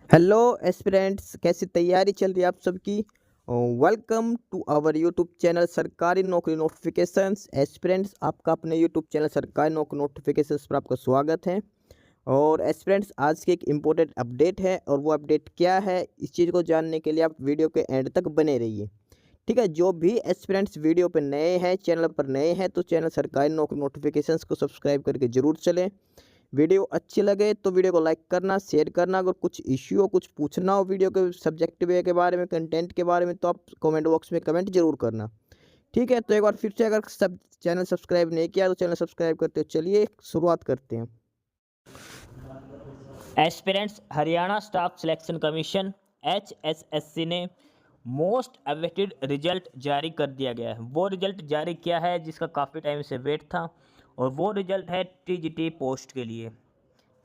Hello aspirants, कैसी तैयारी चल रही है आप सबकी। Welcome to our YouTube channel Sarkari Naukri notifications. Aspirants, आपका अपने YouTube channel Sarkari Naukri notifications पर आपका स्वागत है। और एस्पिरेंट्स, आज की एक इम्पोर्टेंट अपडेट है, और वो अपडेट क्या है इस चीज़ को जानने के लिए आप वीडियो के एंड तक बने रहिए। ठीक है, जो भी एस्पिरेंट्स वीडियो पर नए हैं, चैनल पर नए हैं, तो चैनल सरकारी नौकरी नोटिफिकेशंस को सब्सक्राइब करके जरूर चलें। वीडियो अच्छी लगे तो वीडियो को लाइक करना, शेयर करना। अगर कुछ इश्यू हो, कुछ पूछना हो वीडियो के सब्जेक्ट वे के बारे में, कंटेंट के बारे में, तो आप कमेंट बॉक्स में कमेंट जरूर करना। ठीक है, तो एक बार फिर से, अगर सब चैनल सब्सक्राइब नहीं किया तो चैनल सब्सक्राइब करते हो। चलिए शुरुआत करते हैं। Aspirants Haryana staff selection commission HSSC ने मोस्ट अवेटेड रिजल्ट जारी कर दिया गया है। वो रिजल्ट जारी किया है जिसका काफ़ी टाइम से वेट था, और वो रिजल्ट है TGT पोस्ट के लिए।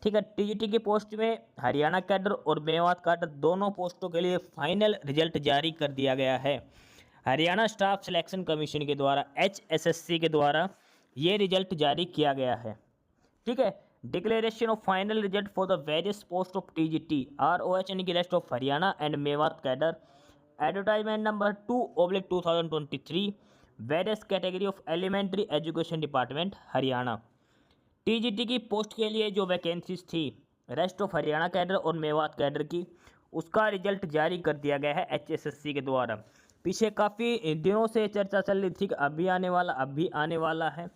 ठीक है, TGT की पोस्ट में हरियाणा कैडर और मेवात कैडर दोनों पोस्टों के लिए फाइनल रिजल्ट जारी कर दिया गया है। हरियाणा स्टाफ सिलेक्शन कमीशन के द्वारा HSSC के द्वारा ये रिजल्ट जारी किया गया है। ठीक है, declaration of final result for the various post of TGT ROH यानी कि rest of Haryana and Mewat cadre, advertisement number 2/2023, various category of elementary education department Haryana. TGT की पोस्ट के लिए जो वैकेंसीज थी रेस्ट ऑफ हरियाणा कैडर और मेवात कैडर की, उसका रिजल्ट जारी कर दिया गया है HSSC के द्वारा। पीछे काफ़ी दिनों से चर्चा चल रही थी कि अभी आने वाला है,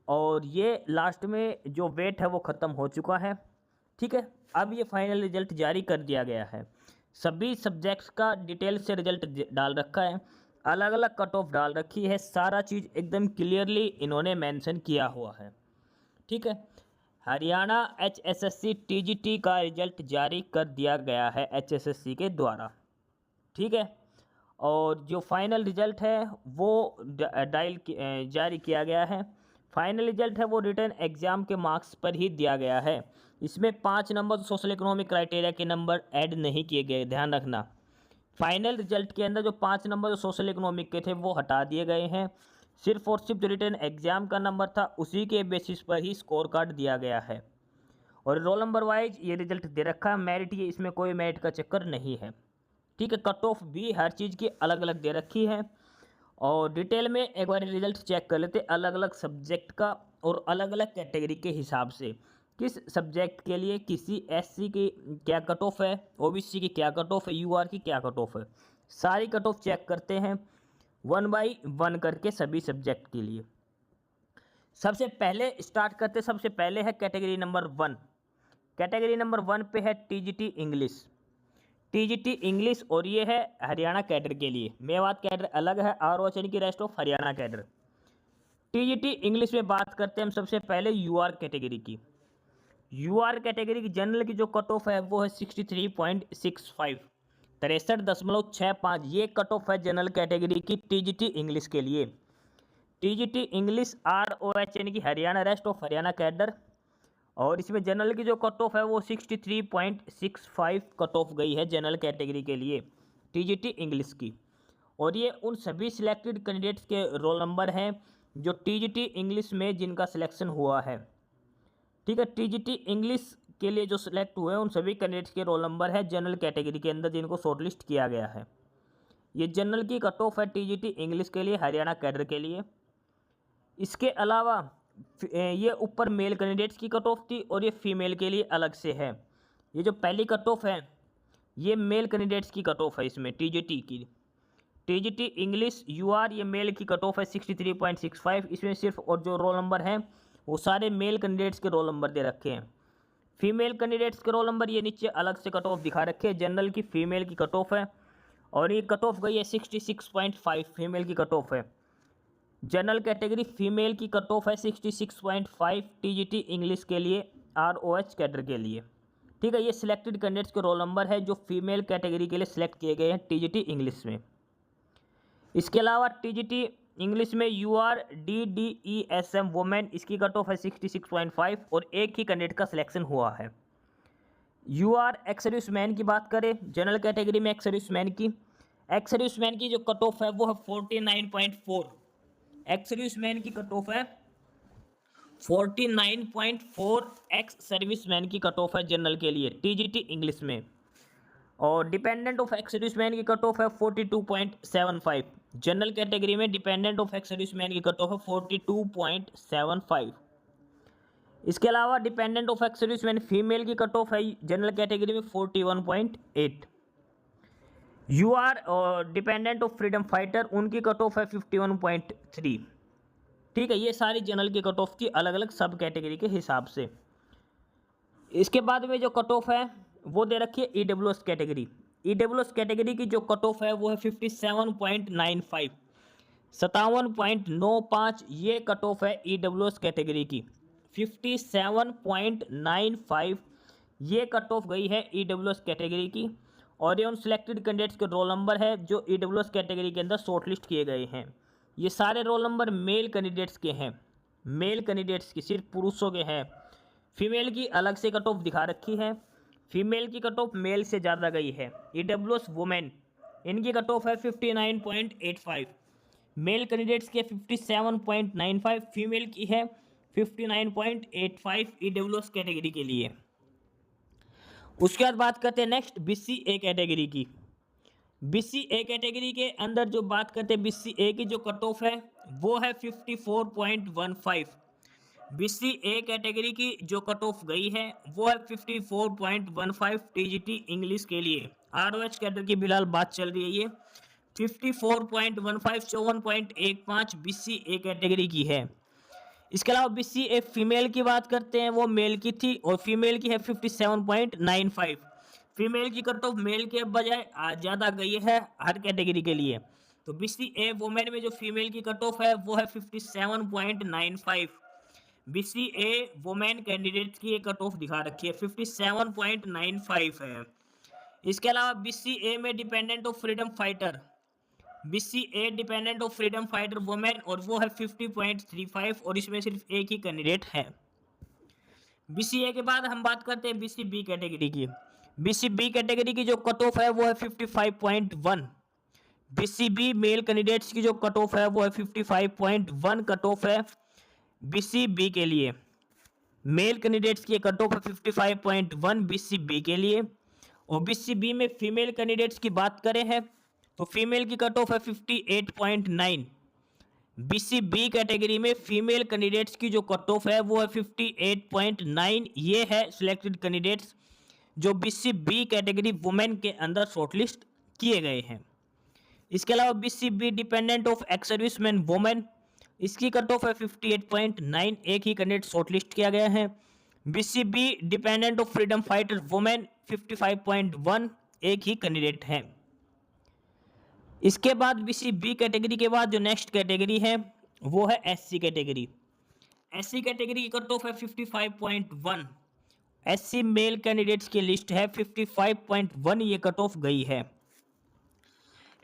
और ये लास्ट में जो वेट है वो ख़त्म हो चुका है। ठीक है, अब ये फाइनल रिजल्ट जारी कर दिया गया है। सभी सब्जेक्ट्स का डिटेल से रिजल्ट डाल रखा है, अलग अलग कट ऑफ डाल रखी है, सारा चीज़ एकदम क्लियरली इन्होंने मेंशन किया हुआ है। ठीक है, हरियाणा HSSC TGT का रिजल्ट जारी कर दिया गया है HSSC के द्वारा। ठीक है, और जो फाइनल रिजल्ट है वो जारी किया गया है। फाइनल रिजल्ट है वो रिटर्न एग्जाम के मार्क्स पर ही दिया गया है। इसमें 5 नंबर सोशल इकोनॉमिक क्राइटेरिया के नंबर ऐड नहीं किए गए, ध्यान रखना। फाइनल रिजल्ट के अंदर जो 5 नंबर सोशल इकोनॉमिक के थे वो हटा दिए गए हैं। सिर्फ और सिर्फ जो रिटर्न एग्जाम का नंबर था उसी के बेसिस पर ही स्कोर कार्ड दिया गया है, और रोल नंबर वाइज ये रिजल्ट दे रखा है। मेरिट, ये इसमें कोई मेरिट का चक्कर नहीं है। ठीक है, कट ऑफ भी हर चीज़ की अलग अलग दे रखी है। और डिटेल में एक बार रिजल्ट चेक कर लेते अलग अलग सब्जेक्ट का, और अलग अलग कैटेगरी के हिसाब से किस सब्जेक्ट के लिए किसी SC की क्या कट ऑफ है, OBC की क्या कट ऑफ है, UR की क्या कट ऑफ है। सारी कट ऑफ चेक करते हैं 1 बाई 1 करके सभी सब्जेक्ट के लिए। सबसे पहले स्टार्ट करते, सबसे पहले है कैटेगरी नंबर 1। कैटेगरी नंबर 1 पे है TGT इंग्लिश। TGT इंग्लिश, और ये है हरियाणा कैडर के लिए। मेवात कैडर अलग है, ROH यानी कि rest of Haryana cadre. TGT English में बात करते हैं हम सबसे पहले UR कैटेगरी की। UR कैटेगरी की जनरल की जो कट ऑफ है वो है 63.65, 63.65। ये कट ऑफ है जनरल कैटेगरी की TGT इंग्लिश के लिए। TGT इंग्लिश ROH यानी कि Haryana rest of Haryana cadre, और इसमें जनरल की जो कट ऑफ है वो 63.65 कट ऑफ गई है जनरल कैटेगरी के लिए TGT इंग्लिश की। और ये उन सभी सिलेक्टेड कैंडिडेट्स के रोल नंबर हैं जो TGT इंग्लिश में जिनका सिलेक्शन हुआ है। ठीक है, TGT इंग्लिश के लिए जो सिलेक्ट हुए हैं उन सभी कैंडिडेट्स के रोल नंबर है जनरल कैटेगरी के अंदर जिनको शॉर्टलिस्ट किया गया है। ये जनरल की कट ऑफ है TGT इंग्लिश के लिए हरियाणा कैडर के लिए। इसके अलावा ये ऊपर मेल कैंडिडेट्स की कट ऑफ थी, और ये फीमेल के लिए अलग से है। ये जो पहली कट ऑफ है ये मेल कैंडिडेट्स की कट ऑफ है इसमें TGT की। TGT इंग्लिश UR ये मेल की कट ऑफ है 63.65। इसमें सिर्फ और जो रोल नंबर हैं वो सारे मेल कैंडिडेट्स के रोल नंबर दे रखे हैं। फीमेल कैंडिडेट्स के रोल नंबर ये नीचे अलग से कट ऑफ दिखा रखे हैं। जनरल की फीमेल की कट ऑफ है, और ये कट ऑफ गई है 66.5, फीमेल की कट ऑफ है। जनरल कैटेगरी फीमेल की कट ऑफ है 66.5 TGT इंग्लिश के लिए, ROH कैडर के लिए। ठीक है, ये सिलेक्टेड कैंडिडेट्स के रोल नंबर है जो फीमेल कैटेगरी के लिए सिलेक्ट किए गए हैं TGT इंग्लिश में। इसके अलावा TGT इंग्लिश में UR DDESM वुमेन, इसकी कट ऑफ है 66.5, और एक ही कैंडिडेट का सिलेक्शन हुआ है। UR एक्स सर्विसमैन की बात करें, जनरल कैटेगरी में एक्स सर्विसमैन की जो कट ऑफ है वो है 49.4। एक्स सर्विसमैन की कट ऑफ है 49.4। एक्स सर्विसमैन की कट ऑफ है जनरल के लिए TGT इंग्लिश में। और डिपेंडेंट ऑफ एक्स सर्विसमैन की कट ऑफ है 42.75। जनरल कैटेगरी में डिपेंडेंट ऑफ एक्स सर्विसमैन की कट ऑफ है 42.75। इसके अलावा dependent of ex serviceman female की कट ऑफ है जनरल कैटेगरी में 41.8। U R dependent of freedom fighter, उनकी कट ऑफ है 51.3। ठीक है, ये सारी जनरल की कट ऑफ की अलग अलग सब कैटेगरी के हिसाब से। इसके बाद में जो कट ऑफ है वो दे रखी है ईडब्ल्यूएस कैटेगरी। ईडब्ल्यूएस कैटेगरी की जो कट ऑफ है वो है 57.95, 57.95 ये कट ऑफ है ईडब्ल्यूएस कैटेगरी की। 57.95 ये कट ऑफ गई है ईडब्ल्यूएस कैटेगरी की। और ये उन सिलेक्टेड कैंडिडेट्स के रोल नंबर है जो ईडब्ल्यूएस कैटेगरी के अंदर शॉर्टलिस्ट किए गए हैं। ये सारे रोल नंबर मेल कैंडिडेट्स के हैं, मेल कैंडिडेट्स की, सिर्फ पुरुषों के हैं। फीमेल की अलग से कट ऑफ दिखा रखी है, फीमेल की कट ऑफ मेल से ज़्यादा गई है। ईडब्ल्यूएस वुमेन, इनकी कट ऑफ है 59.85, मेल कैंडिडेट्स के 57.95, फीमेल की है 59.85 ईडब्ल्यूएस कैटेगरी के लिए। उसके बाद बात करते हैं नेक्स्ट बीसीए कैटेगरी की। बीसीए कैटेगरी के अंदर जो बात करते हैं बीसीए की जो कट ऑफ है वो है 54.15। बीसीए कैटेगरी की जो कट ऑफ गई है वो है 54.15 टीजीटी इंग्लिश के लिए। आरओएच कैडर की फिलहाल बात चल रही है, ये 54.15 54.15 बीसीए कैटेगरी की है। इसके अलावा बीसीए फीमेल की बात करते हैं, वो मेल की थी और फीमेल की है 57.95। फीमेल की कट ऑफ मेल के बजाय ज़्यादा गई है हर कैटेगरी के लिए। तो बीसीए वुमेन में जो फीमेल की कट ऑफ है वो है 57.95। बीसीए वुमेन कैंडिडेट की एक कट ऑफ दिखा रखी है 57.95 है। इसके अलावा बीसीए में dependent of freedom fighter, BCA dependent of freedom fighter women, और वो है 50.35 और इसमें सिर्फ एक ही कैंडिडेट है। बीसीए के बाद हम बात करते हैं बीसीबी कैटेगरी की। बीसीबी कैटेगरी की जो कट ऑफ है वो है 55.1। बीसीबी मेल कैंडिडेट्स की जो कट ऑफ है वो है 55.1 कट ऑफ है बीसीबी के लिए। मेल कैंडिडेट्स की कट ऑफ है 55.1 बीसीबी के लिए। और बीसीबी में फीमेल कैंडिडेट्स की बात करें है तो फीमेल की कट ऑफ है 58.9। बीसीबी कैटेगरी में फीमेल कैंडिडेट्स की जो कट ऑफ है वो है 58.9। ये है सिलेक्टेड कैंडिडेट्स जो बीसीबी कैटेगरी वुमेन के अंदर शॉर्टलिस्ट किए गए हैं। इसके अलावा BCB dependent of ex serviceman women, इसकी कट ऑफ है 58.9, एक ही कैंडिडेट शॉर्टलिस्ट किया गया है। BCB dependent of freedom fighter women 55.1, एक ही कैंडिडेट है। इसके बाद बीसीबी कैटेगरी के बाद जो नेक्स्ट कैटेगरी है वो है एससी कैटेगरी। एससी कैटेगरी की कट ऑफ है 55.1। एससी मेल कैंडिडेट्स की लिस्ट है 55.1, ये कट ऑफ गई है।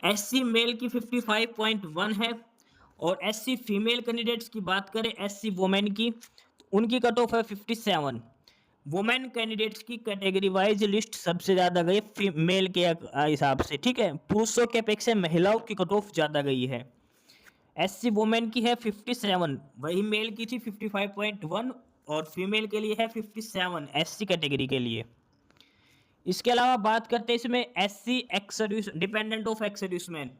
एससी मेल की 55.1 है। और एससी फीमेल कैंडिडेट्स की बात करें एससी वुमेन की, उनकी कट ऑफ है 57। वुमेन कैंडिडेट्स की कैटेगरी वाइज लिस्ट सबसे ज़्यादा गई फीमेल के हिसाब से, ठीक है, पुरुषों के अपेक्षा महिलाओं की कट ऑफ ज़्यादा गई है। एससी वुमेन की है 57, वही मेल की थी 55.1 और फीमेल के लिए है 57 एससी कैटेगरी के लिए। इसके अलावा बात करते हैं इसमें SC ex service dependent of ex serviceman,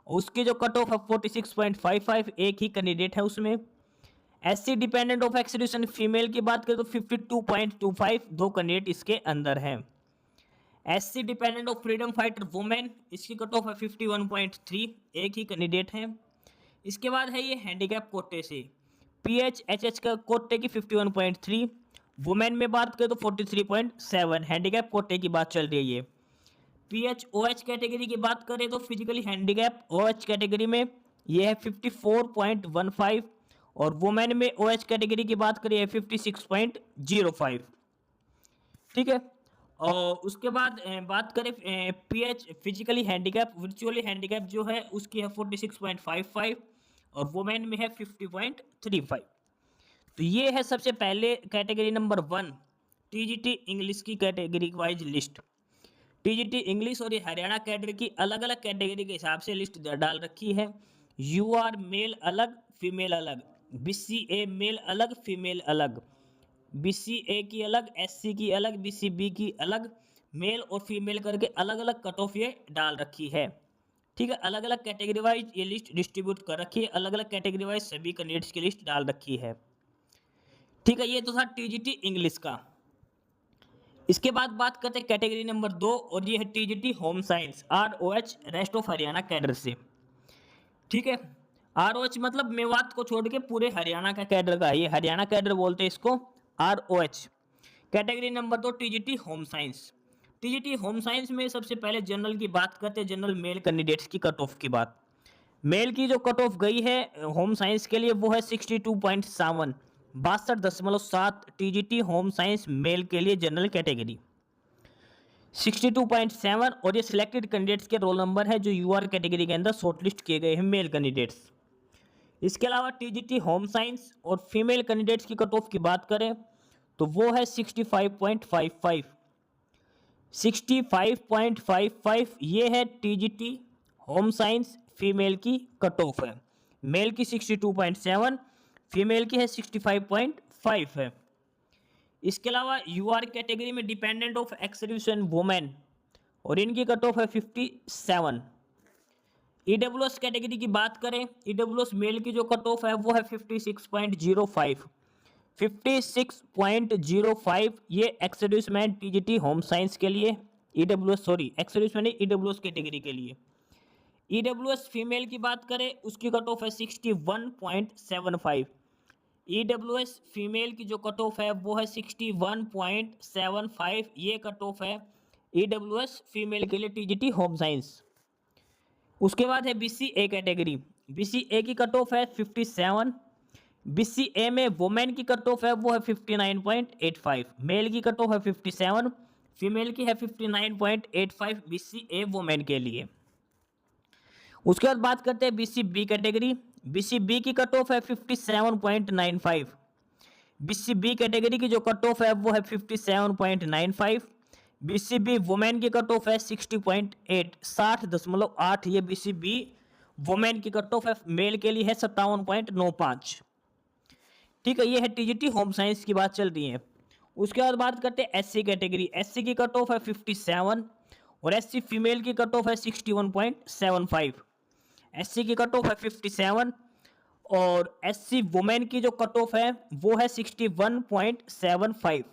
उसकी जो कट ऑफ है 46.55, एक ही कैंडिडेट है उसमें। SC dependent of ex serviceman female की बात करें तो 52.25, दो कैंडिडेट इसके अंदर हैं। SC dependent of freedom fighter women, इसकी कट ऑफ है 51.3, एक ही कैंडिडेट है। इसके बाद है ये हैंडीकैप कोटे से PHHH का कोटे की 51.3, वुमेन में बात करें तो 43.7, हैंडीकैप कोटे की बात चल रही है। PHOH कैटेगरी की बात करें तो फिजिकली हैंडीकैप OH कैटेगरी में ये है 54.15 और वुमेन में OH कैटेगरी की बात करें 56.05, ठीक है। और उसके बाद बात करें PH physically handicap virtually handicap जो है उसकी है 46.55 और वुमेन में है 50.35। तो ये है सबसे पहले कैटेगरी नंबर 1 टीजीटी इंग्लिश की category wise list. TGT English और ये हरियाणा कैडर की अलग अलग कैटेगरी के हिसाब से लिस्ट डाल रखी है। यूआर मेल अलग फीमेल अलग, बीसीए मेल अलग फीमेल अलग, बीसीए की अलग, एससी की अलग, बीसीबी की अलग, मेल और फीमेल करके अलग अलग कट ऑफ ये डाल रखी है। ठीक है, अलग अलग कैटेगरी वाइज ये लिस्ट डिस्ट्रीब्यूट कर रखी है, अलग अलग कैटेगरी वाइज सभी कैंडिडेट्स की लिस्ट डाल रखी है। ठीक है, ये तो था टीजीटी इंग्लिश का। इसके बाद बात करते हैं कैटेगरी नंबर 2 और ये है TGT home science ROH rest of Haryana cadre से। ठीक है, ROH मतलब मेवात को छोड़ के पूरे हरियाणा का कैडर का, ये हरियाणा कैडर बोलते हैं इसको ROH। Category number 2 TGT home science. TGT home science में सबसे पहले जनरल की बात करते हैं, जनरल मेल कैंडिडेट्स की कट ऑफ की बात। मेल की जो कट ऑफ गई है होम साइंस के लिए वो है 62.7, 62.7 टीजीटी होम साइंस मेल के लिए जनरल कैटेगरी 62.7। और ये सिलेक्टेड कैंडिडेट्स के रोल नंबर है जो यूआर कैटेगरी के अंदर शॉर्टलिस्ट किए गए हैं मेल कैंडिडेट्स। इसके अलावा टीजीटी होम साइंस और फीमेल कैंडिडेट्स की कट ऑफ की बात करें तो वो है 65.55, 65.55 ये है टीजीटी होम साइंस फीमेल की कट ऑफ है। मेल की 62.7, फीमेल की है 65.5 है। इसके अलावा यूआर कैटेगरी में dependent of ex serviceman women और इनकी कट ऑफ है 57। ईडब्ल्यूएस कैटेगरी की बात करें, ईडब्ल्यूएस मेल की जो कट ऑफ है वो है 56.05, 56.05 ये ex serviceman TGT home science के लिए, ईडब्ल्यूएस सॉरी एक्स सर्विसमैन नहीं ईडब्ल्यूएस कैटेगरी के लिए। ईडब्ल्यूएस फीमेल की बात करें उसकी कट ऑफ है 61.75, ईडब्ल्यूएस फीमेल की जो कट ऑफ है वो है 61.75, ये कट ऑफ है ईडब्ल्यूएस फीमेल के लिए टीजीटी होम साइंस। उसके बाद है बीसीए कैटेगरी, बीसीए की कट ऑफ है 57, बीसीए में वुमेन की कट ऑफ है वो है 59.85, मेल की कट ऑफ है 57, फीमेल की है 59.85 बीसीए वुमेन के लिए। उसके बाद बात करते हैं बीसीबी कैटेगरी, बीसीबी की कट ऑफ है 57.95, बीसीबी कैटेगरी की जो कट ऑफ है वो है 57.95, बीसीबी वुमेन की कट ऑफ है 60.8, 60.8 ये बीसीबी वुमेन की कट ऑफ है, मेल के लिए है 57.95। ठीक है, ये है टीजीटी होम साइंस की बात चल रही है। उसके बाद बात करते हैं एससी कैटेगरी, एससी की कट ऑफ है 57 और एससी फीमेल की कट ऑफ है 61.75, एससी की कट ऑफ है 57 और एससी वुमेन की जो कट ऑफ है वो है 61.75।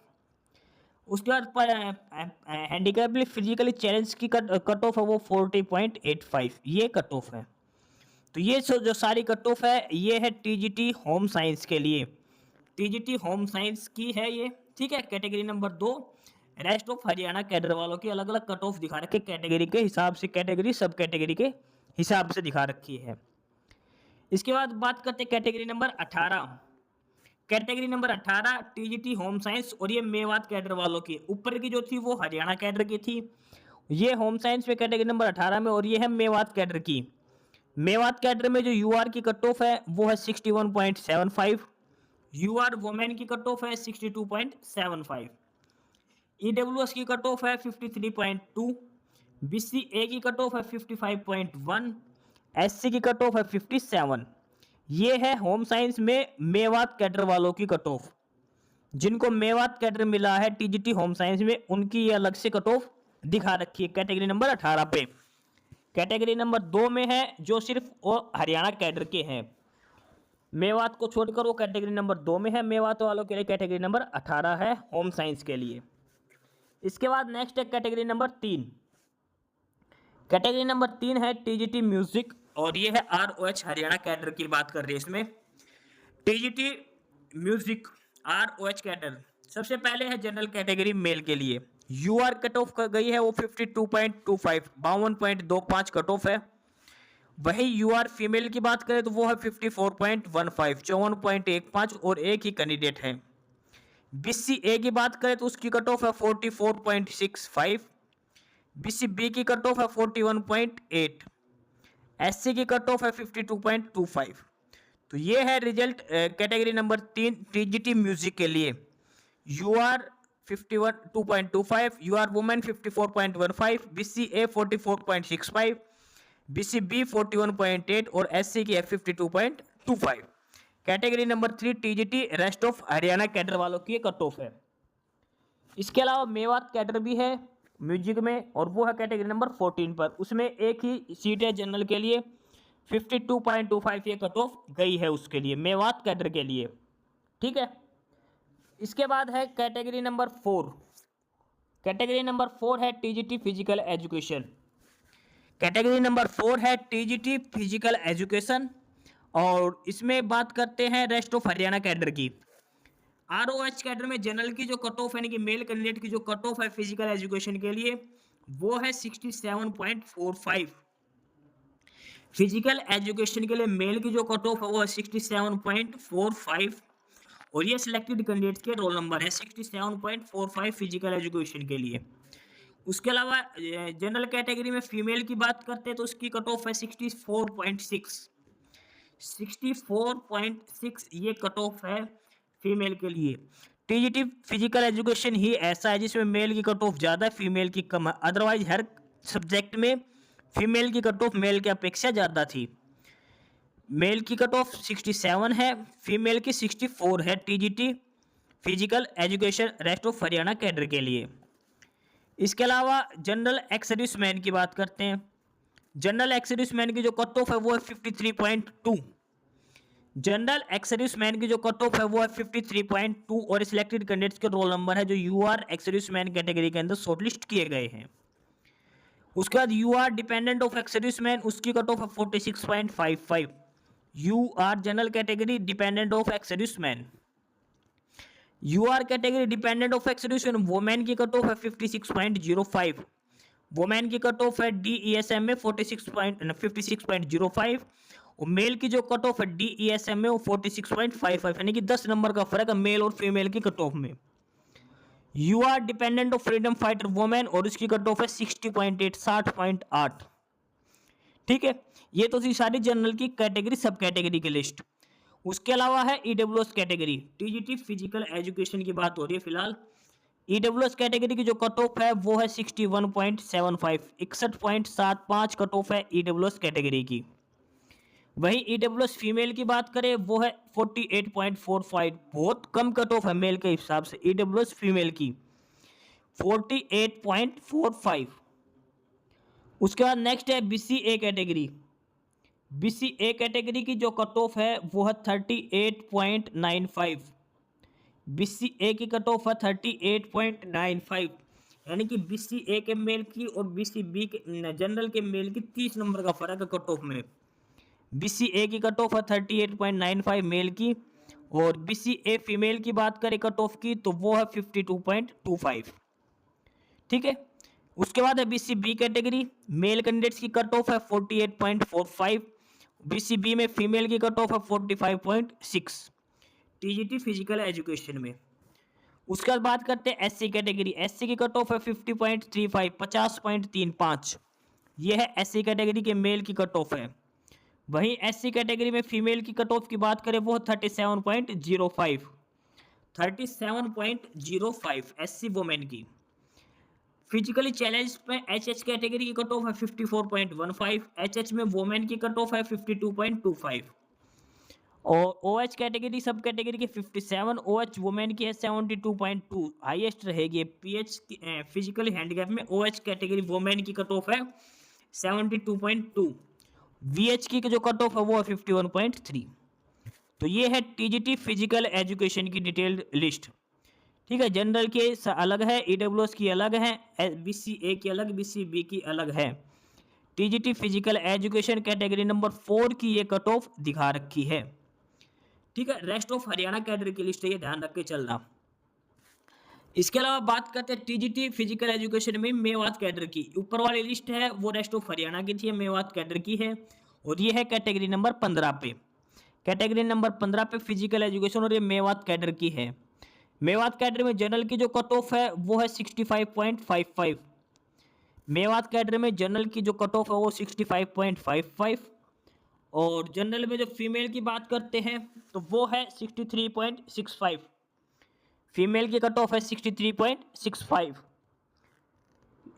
उसके बाद हैंडीकैप्ड फिजिकली चैलेंज की कट ऑफ है वो 40.85, ये कट ऑफ है। तो ये जो सारी कट ऑफ है ये है टीजीटी होम साइंस के लिए, टीजीटी होम साइंस की है ये। ठीक है, category number 2 rest of Haryana cadre वालों की अलग अलग कट ऑफ दिखा रखे कैटेगरी के हिसाब से, कैटेगरी सब कैटेगरी के हिसाब से दिखा रखी है। इसके बाद बात करते हैं category number 18, category number 18 TGT home science और ये मेवात कैडर वालों की, ऊपर की जो थी वो हरियाणा कैडर की थी, ये होम साइंस में कैटेगरी नंबर 18 में, और ये है मेवात कैडर की। मेवात कैडर में जो यूआर की कट ऑफ है वो है 61.75, यूआर वुमेन की कट ऑफ है 62.75, ईडब्ल्यूएस की कट ऑफ है 53.2, बीसीए की कट ऑफ है 55.1, एससी की कट ऑफ है 57। ये है होम साइंस में मेवात कैडर वालों की कट ऑफ, जिनको मेवात कैडर मिला है टीजीटी होम साइंस में उनकी ये अलग से कट ऑफ दिखा रखी है कैटेगरी नंबर 18 पे। कैटेगरी नंबर 2 में है जो सिर्फ वो हरियाणा कैडर के हैं, मेवात को छोड़कर वो कैटेगरी नंबर 2 में है, मेवात वालों के लिए कैटेगरी नंबर 18 है होम साइंस के लिए। इसके बाद नेक्स्ट है कैटेगरी नंबर 3, कैटेगरी नंबर 3 है टीजीटी म्यूजिक और ये है ROH हरियाणा कैडर की बात कर रही है इसमें। टीजीटी म्यूजिक ROH कैडर सबसे पहले है जनरल कैटेगरी मेल के लिए, यूआर कट ऑफ कर गई है वो 52.25, 52.25 कट ऑफ है। वही यूआर फीमेल की बात करें तो वो है 54.15, 54.15 और एक ही कैंडिडेट है। बीसीए की बात करें तो उसकी कट ऑफ है 44.65, बीसीबी की कट ऑफ है 41.8, एससी की कट ऑफ है 52.25। तो ये है result category number 3 TGT music के लिए, UR 52.25, UR women 54.15, BCA 44.65, BCB 41.8 और एससी की है 52.25। Category number 3 TGT rest of Haryana cadre वालों की कट ऑफ है। इसके अलावा मेवात कैडर भी है म्यूजिक में, और वो है कैटेगरी नंबर 14 पर। उसमें एक ही सीट है जनरल के लिए, 52.25 ये कट ऑफ गई है उसके लिए, मेवात कैडर के लिए। ठीक है, इसके बाद है कैटेगरी नंबर 4। कैटेगरी नंबर 4 है TGT physical education. Category number 4 है टीजीटी फिजिकल एजुकेशन, और इसमें बात करते हैं रेस्ट ऑफ हरियाणा कैडर की। आरओएच कैडर में जनरल की जो कट ऑफ यानी कि मेल कैंडिडेट की जो कट ऑफ है फिजिकल एजुकेशन के लिए वो है 67.45। फिजिकल एजुकेशन के लिए मेल की जो कट ऑफ है वो है 67.45, और ये सिलेक्टेड कैंडिडेट के रोल नंबर है 67.45 फिजिकल एजुकेशन के लिए। उसके अलावा जनरल कैटेगरी में फीमेल की बात करते हैं तो उसकी कट ऑफ है 64.6। 64.6 ये कट ऑफ है फीमेल के लिए। टीजीटी फिजिकल एजुकेशन ही ऐसा है जिसमें मेल की कट ऑफ ज़्यादा है, फीमेल की कम है। अदरवाइज हर सब्जेक्ट में फीमेल की कट ऑफ मेल की अपेक्षा ज़्यादा थी। मेल की कट ऑफ 67 है, फीमेल की 64 है TGT physical education rest of Haryana cadre के लिए। इसके अलावा जनरल एक्स सर्विसमैन की बात करते हैं। जनरल एक्स सर्विसमैन की जो कट ऑफ है वो है 53.2। जनरल एक्स सर्विसमैन की जो कट ऑफ है वो है 53.2, और सिलेक्टेड कैंडिडेट्स के रोल नंबर है जो यूआर एक्स सर्विसमैन कैटेगरी के अंदर शॉर्टलिस्ट किए गए हैं। उसके बाद UR dependent of ex serviceman, उसकी कट ऑफ है 46.55। UR general category dependent of ex serviceman. UR category dependent of ex serviceman women की कट ऑफ है 56.05। वोमेन की कट ऑफ है डीईएसएम में 56.05, और मेल की जो कट ऑफ है डीईएसएम में वो 46.55, यानी कि 10 नंबर का फर्क है मेल और फीमेल की कट ऑफ में। U R dependent of freedom fighter women, और उसकी कट ऑफ है 60.8 60.8। ठीक है, ये तो थी सारी जनरल की कैटेगरी सब कैटेगरी की लिस्ट। उसके अलावा है EWS category. TGT physical education की बात हो रही है फिलहाल। ईडब्ल्यूएस कैटेगरी की जो कट ऑफ है वो है 61.75, 61.75 कट ऑफ है ईडब्ल्यूएस कैटेगरी की। वहीं ईडब्ल्यूएस फीमेल की बात करें वो है 48.45, बहुत कम कट ऑफ है मेल के हिसाब से। ईडब्ल्यूएस फीमेल की 48.45। उसके बाद नेक्स्ट है बीसीए कैटेगरी। बीसीए कैटेगरी की जो कट ऑफ है वो है 38.95। बीसीए की कट ऑफ है 38.95, यानी कि बीसीए के मेल की और बीसीबी के जनरल के मेल की 30 नंबर का फर्क है कट ऑफ में। बीसीए की कट ऑफ है 38.95 मेल की, और बीसीए फीमेल की बात करें कट ऑफ की तो वो है 52.25। ठीक है, उसके बाद है बीसीबी कैटेगरी। मेल कैंडिडेट्स की कट ऑफ है 48.45, बीसीबी में फीमेल की कट ऑफ है 45.6 टीजीटी फिजिकल एजुकेशन में। उसके बाद बात करते हैं एससी कैटेगरी। एससी की कट ऑफ है 50.35, 50.35, ये है एससी कैटेगरी के मेल की कट ऑफ है। वहीं एससी कैटेगरी में फीमेल की कट ऑफ की बात करें वो 37.05, 37.05 एससी वुमेन की। फिजिकली चैलेंज में एचएच कैटेगरी की कट ऑफ है 54.15, एचएच में वुमेन की कट ऑफ है 52.25, और ओएच कैटेगरी सब कैटेगरी की 57, ओएच वुमेन की है 72.2, हाईएस्ट रहेगी। पीएच फिजिकली हैंडीकैप में ओएच कैटेगरी वुमेन की कट ऑफ है 72.2, वीएच की जो कट ऑफ है वो है 51.3। तो ये है टीजीटी फिजिकल एजुकेशन की डिटेल्ड लिस्ट। ठीक है, जनरल के अलग है, ईडब्ल्यूएस की अलग है, बीसीए की अलग, बीसीबी की अलग है। TGT physical education category number 4 की ये कट ऑफ दिखा रखी है। ठीक है, रेस्ट ऑफ हरियाणा कैडर की लिस्ट है, ये ध्यान रख के चलना। इसके अलावा बात करते हैं टीजीटी फिजिकल एजुकेशन में मेवात कैडर की। ऊपर वाली लिस्ट है वो रेस्ट ऑफ हरियाणा की थी, मेवात कैडर की है, और ये है कैटेगरी नंबर 15 पे। कैटेगरी नंबर 15 पे फिजिकल एजुकेशन, और ये मेवात कैडर की है। मेवात कैडर में जनरल की जो कट ऑफ है वो है 65.55। मेवात कैडर में जनरल की जो कट ऑफ है वो 65.55, और जनरल में जो फीमेल की बात करते हैं तो वो है 63.65। फीमेल की कट ऑफ है 63.65।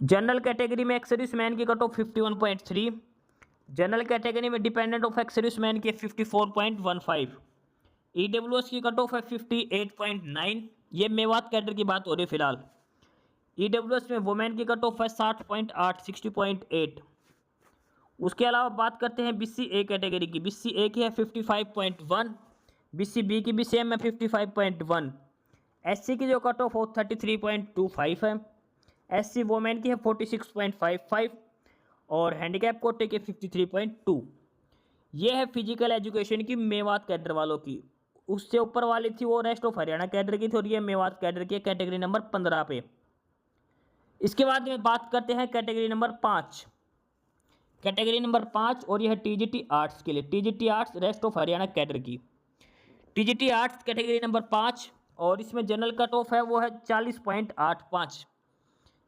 जनरल कैटेगरी में एक्स सर्विसमैन की कट ऑफ 51.3। जनरल कैटेगरी में डिपेंडेंट ऑफ एक्स सर्विसमैन की 54.15। ईडब्ल्यूएस की कट ऑफ है 58.9। ये मेवात कैडर की बात हो रही है फिलहाल। EWS में वुमेन की कट ऑफ है 60.8 60.8। उसके अलावा बात करते हैं BC-A कैटेगरी की। BC-A की है 55.1, BC-B की भी सेम है 55.1। SC की जो कट ऑफ हो 33.25 है, SC वुमेन की है 46.55 और हैंडीकैप कोटे के 53.2। ये है फिजिकल एजुकेशन की मेवात कैडर वालों की। उससे ऊपर वाली थी वो रेस्ट ऑफ हरियाणा कैडर की थी और ये मेवात कैडर की कैटेगरी नंबर 15 पे। इसके बाद में बात करते हैं कैटेगरी नंबर 5। कैटेगरी नंबर 5 और यह है TGT आर्ट्स के लिए। TGT arts rest of Haryana cadre की। TGT आर्ट्स कैटेगरी नंबर 5 और इसमें जनरल कट ऑफ है वो है 40.85।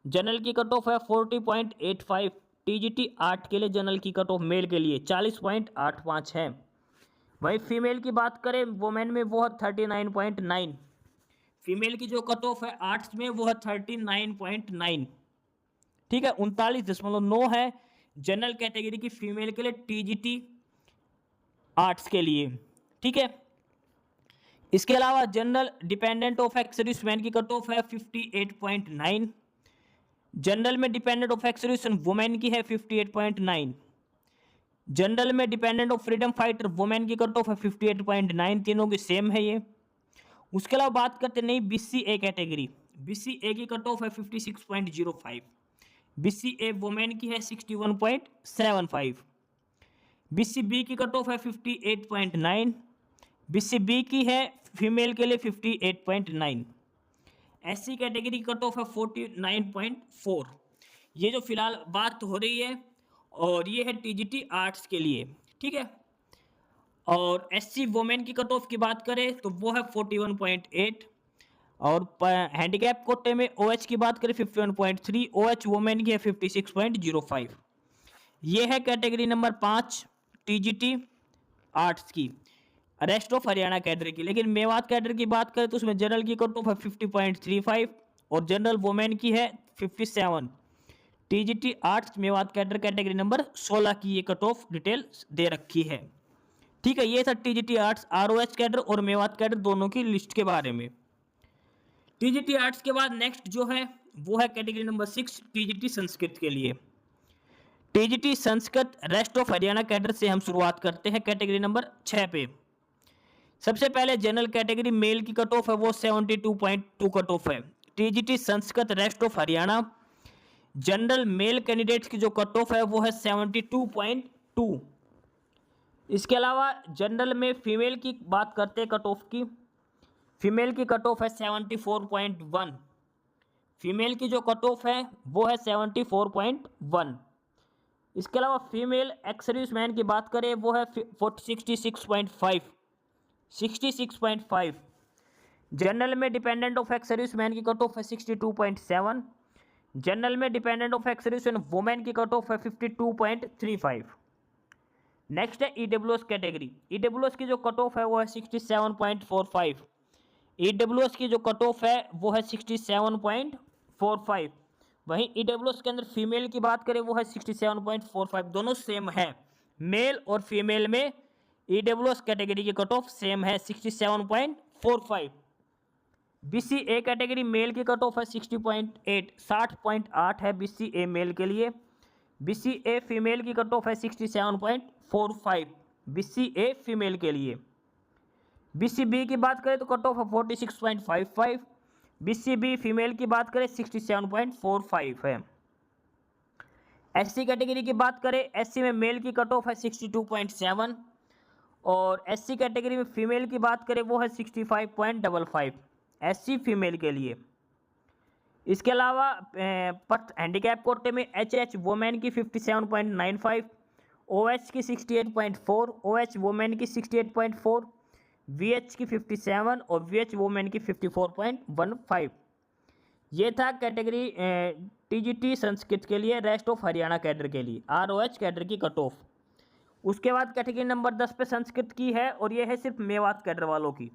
जनरल की कट ऑफ है 40.85। TGT आर्ट के लिए जनरल की कट ऑफ मेल के लिए 40.85 है। वहीं फीमेल की बात करें वुमेन में वो है 39.9। फीमेल की जो कट ऑफ है आर्ट्स में वो है 39.9। ठीक है, 39.9 है जनरल कैटेगरी की फीमेल के लिए TGT आर्ट्स के लिए। ठीक है, इसके अलावा general dependent of ex serviceman की कट ऑफ है 58.9। जनरल में dependent of ex serviceman women की है 58.9। जनरल में dependent of freedom fighter women की कट ऑफ है 58.9। तीनों की सेम है ये। उसके अलावा बात करते नहीं BC-A कैटेगरी। BC-A की कट ऑफ है 56.05। BC-A वुमेन की है 61.75। BC-B की कट ऑफ है 58.9। BC-B की है फीमेल के लिए 58.9। SC कैटेगरी कट ऑफ है 49.4। ये जो फिलहाल बात हो रही है और ये है TGT आर्ट्स के लिए। ठीक है, और SC वुमेन की कट ऑफ की बात करें तो वो है 41.8 और हैंडीकैप कोटे में OH की बात करें 51.3। OH वुमेन की है 56.05। ये है कैटेगरी नंबर 5 TGT आर्ट्स की रेस्ट ऑफ हरियाणा कैडर की। लेकिन मेवात कैडर की बात करें तो उसमें जनरल की कट ऑफ है 50.35 और जनरल वुमेन की है 57। TGT arts Mewat cadre category number 16 की ये कट ऑफ डिटेल दे रखी है। ठीक है, ये था TGT आर्ट्स ROH कैडर और मेवात कैडर दोनों की लिस्ट के बारे में। TGT आर्ट्स के बाद नेक्स्ट जो है वो है कैटेगरी नंबर 6 TGT संस्कृत के लिए। TGT Sanskrit rest of Haryana cadre से हम शुरुआत करते हैं कैटेगरी नंबर 6 पे। सबसे पहले जनरल कैटेगरी मेल की कट ऑफ है वो 72.2 कट ऑफ है। TGT Sanskrit rest of Haryana general male candidates की जो कट ऑफ है वो है 72.2। इसके अलावा जनरल में फीमेल की बात करते हैं कट ऑफ की। फीमेल की कट ऑफ है 74.1। फीमेल की जो कट ऑफ है वो है 74.1। इसके अलावा फीमेल एक्स सर्विसमैन की बात करें वो है 66.5। जनरल में डिपेंडेंट ऑफ एक्स सर्विसमैन की कट ऑफ है 62.7। जनरल में dependent of ex serviceman women की कट ऑफ है 52.35। नेक्स्ट है EWS कैटेगरी। EWS की जो कट ऑफ है वो है 67.45। EWS की जो कट ऑफ है वो है 67.45। वहीं EWS के अंदर फीमेल की बात करें वो है 67.45। दोनों सेम है, मेल और फीमेल में EWS कैटेगरी की कट ऑफ सेम है 67.45। BC-A कैटेगरी मेल की कट ऑफ है 60.8 है BC-A मेल के लिए। BC-A फीमेल की कट ऑफ है 67.45 BC-A फीमेल के लिए। BC-B की बात करें तो कट ऑफ है 46.55। BC-B फीमेल की बात करें 67.45 है। SC कैटेगरी की बात करें, SC में मेल की कट ऑफ है 62.7 और SC कैटेगरी में फीमेल की बात करें वो है 65.55 SC फीमेल के लिए। इसके अलावा हैंडीकैप कोटे में HH वुमेन की 57.95, OH की 68.4, OH वुमेन की 68.4, VH की 57 और VH वुमेन की 54.15। ये था कैटेगरी TGT संस्कृत के लिए रेस्ट ऑफ हरियाणा कैडर के लिए ROH कैडर की कट ऑफ। उसके बाद कैटेगरी नंबर 10 पे संस्कृत की है और ये है सिर्फ मेवात कैडर वालों की।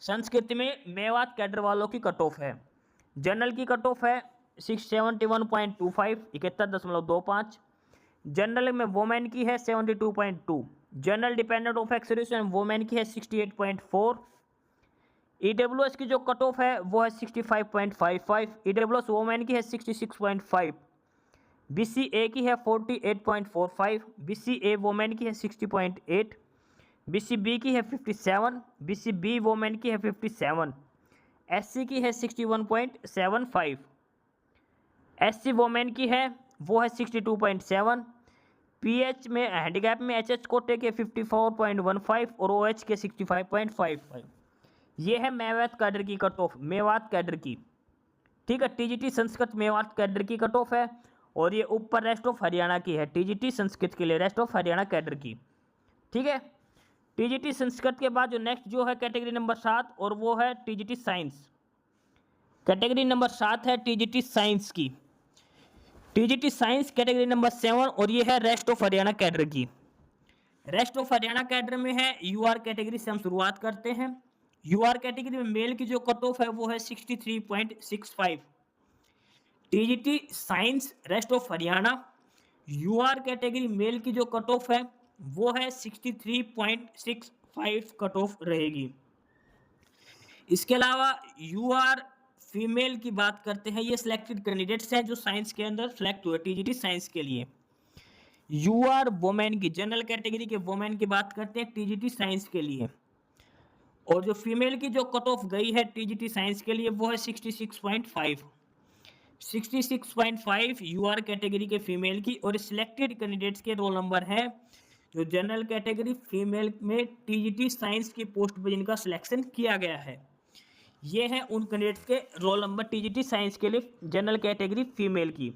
संस्कृत में मेवात कैडर वालों की कट ऑफ है। जनरल की कट ऑफ है 671.25 71.25। जनरल में वुमेन की है 72.2। General dependent of ex service women की है 68.4। ईडब्ल्यूएस की जो कट ऑफ है वो है 65.55, ईडब्ल्यूएस वोमेन की है 66.5, बीसीए की है 48.45, बीसीए वोमेन की है 60.8, बीसीबी की है 57, बीसीबी वोमेन की है 57, एससी की है 61.75, एससी वोमेन की है वो है 62.7, पीएच में हैंडीकैप में एचएच कोटे के 54.15 और ओएच के 65.55। ये है मेवात कैडर की कट ऑफ, मेवात कैडर की, ठीक है। टीजीटी संस्कृत मेवात कैडर की कट ऑफ है और ये ऊपर रेस्ट ऑफ हरियाणा की है, टीजीटी संस्कृत के लिए रेस्ट ऑफ हरियाणा कैडर की, ठीक है। टीजीटी संस्कृत के बाद जो नेक्स्ट जो है कैटेगरी नंबर 7 और वो है टीजीटी साइंस। कैटेगरी नंबर 7 है टीजीटी साइंस की, टीजीटी साइंस कैटेगरी नंबर 7 और ये है रेस्ट ऑफ हरियाणा कैडर की। रेस्ट ऑफ हरियाणा कैडर में है यूआर कैटेगरी से हम शुरुआत करते हैं। यूआर कैटेगरी में मेल की जो कट ऑफ है वो है 63.65। TGT science rest of Haryana UR category male की जो कट ऑफ है वो है 63.65 कट ऑफ रहेगी। इसके अलावा यूआर फीमेल की बात करते हैं, ये सिलेक्टेड कैंडिडेट्स हैं जो साइंस के अंदर सेलेक्ट हुए टीजीटी साइंस के लिए। यूआर वोमेन की जनरल कैटेगरी के वोमेन की बात करते हैं टीजीटी साइंस के लिए, और जो फीमेल की जो कट ऑफ गई है टीजीटी साइंस के लिए वो है 66.5। 66.5 यूआर कैटेगरी के फीमेल की, और सिलेक्टेड कैंडिडेट्स के रोल नंबर है जो जनरल कैटेगरी फीमेल में टीजीटी साइंस की पोस्ट पर जिनका सिलेक्शन किया गया है, ये हैं उन कैंडिडेट्स के रोल नंबर टीजीटी साइंस के लिए जनरल कैटेगरी फीमेल की।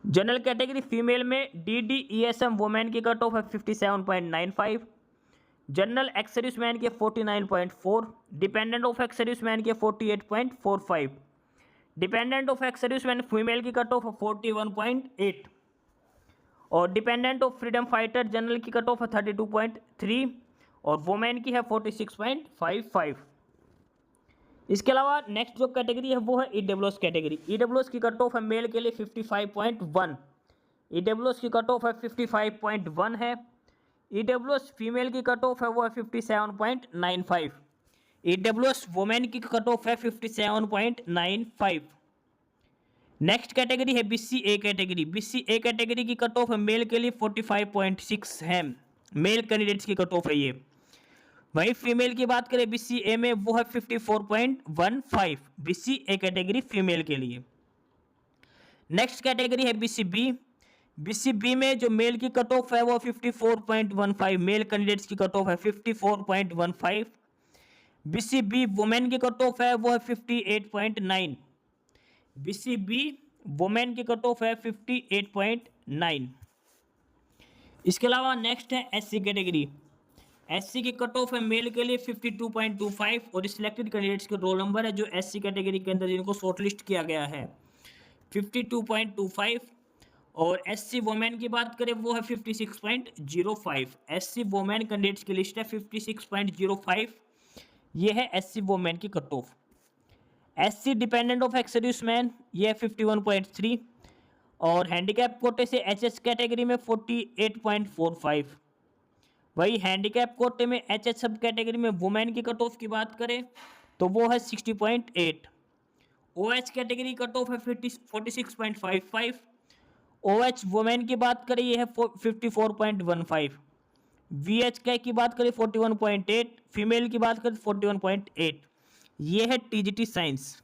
जनरल कैटेगरी फीमेल में डीडीईएसएम वुमेन की कट ऑफ है 57.95, जनरल एक्स सर्विसमैन के 49.4, डिपेंडेंट ऑफ एक्स सर्विसमैन के 48.45, dependent of ex serviceman female की कट ऑफ है 41.8, और dependent of freedom fighter general की कट ऑफ है 32.3 और वुमेन की है 46.55। इसके अलावा नेक्स्ट जो कैटेगरी है वो है ईडब्ल्यूएस कैटेगरी। ईडब्ल्यूएस की कट ऑफ है मेल के लिए 55.1, ईडब्ल्यूएस की कट ऑफ है 55.1 है। ईडब्ल्यूएस फीमेल की कट ऑफ है वो है 57.95, ईडब्ल्यूएस वुमेन की कट ऑफ है 57.95। नेक्स्ट कैटेगरी है बीसीए कैटेगरी। बीसीए कैटेगरी की कट ऑफ है मेल के लिए 45.6 है, मेल कैंडिडेट्स की कट ऑफ है ये। वहीं फीमेल की बात करें बीसीए में वो है 54.15 बीसीए कैटेगरी फीमेल के लिए। नेक्स्ट कैटेगरी है बीसीबी। बीसीबी में जो मेल की कट ऑफ है वो 54.15, मेल कैंडिडेट्स की कट ऑफ है 54.15। बीसीबी वुमेन की कट ऑफ है वो है 58.9, बीसीबी वुमेन की कट ऑफ है 58.9। इसके अलावा नेक्स्ट है एससी कैटेगरी। एससी की कट ऑफ है मेल के लिए 52.25 और सिलेक्टेड कैंडिडेट्स के रोल नंबर है जो एससी कैटेगरी के अंदर जिनको शॉर्टलिस्ट किया गया है 52.25, और एससी वुमेन की बात करें वो है 56.05। एससी वुमेन कैंडिडेट्स की लिस्ट है 56.05, ये है एससी वुमेन की cut of. SC dependent of ex serviceman ये है 51.3, और हैंडीकैप कोटे से एचएच कैटेगरी में 48.45। वही हैंडीकैप कोटे में एचएच सब कैटेगरी में वुमेन की कट ऑफ की बात करें तो वो है 60.8। ओएच कैटेगरी कट ऑफ है 46.55, ओएच वुमेन की बात करें ये है 54.15। वीएच की बात करें 41.8, फीमेल की बात करें 41.8। ये है टीजीटी साइंस।